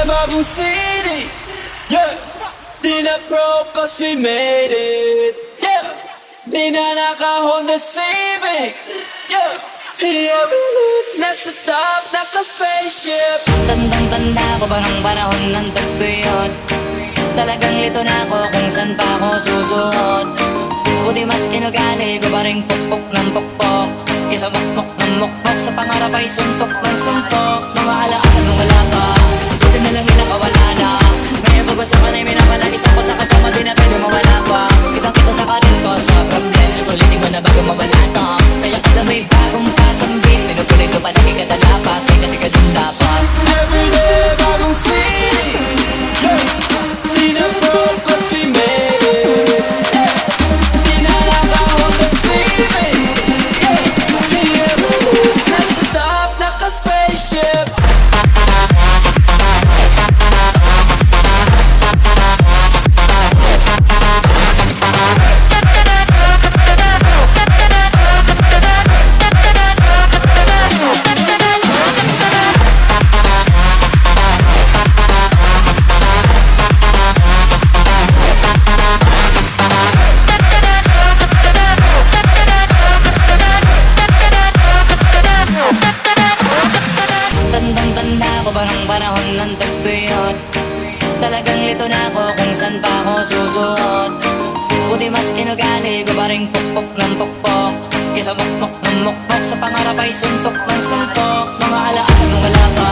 bagong city, yeah. Di na broke cause we made it, yeah. Di na naka-Honda Civic, yeah. Yeah, we live nasa top, naka-spaceship. Tandang-tanda ko ba ng panahon ng tagtuyot? Talagang lito na ako kung saan pa ako susuot. Buti mas inugali ko pa rin pukpok ng pukpok kesa mukmok ng mukmok, sa pangarap ay suntok ng suntok. Mga alaala nung wala pa, buti na lang may nakawala na. Ngayon pag-usapan ay minapalagis ako sa kasama, di na pwede mawala pa. Kitang-kita sa karir ko sa progreso, sulitin ko na bago mawala to. Kaya kada may bagong pasambit, tinutuloy ko palagi kada lapat, ay kasi ka dun dapat. Everyday bagong city, yeah. Di na broke cause we made it, yeah. Di na naka-Honda Civic, yeah. Yeah, we live nasa top, naka-spaceship. Tandang-tanda ko ba ng panahon ng tagtuyot? Talagang lito na ako kung saan pa ako susuot. Buti mas inugali ko pa rin pukpok ng pukpok kesa mukmok ng mukmok, sa pangarap ay suntok ng suntok. Mga alaala nung wala pa,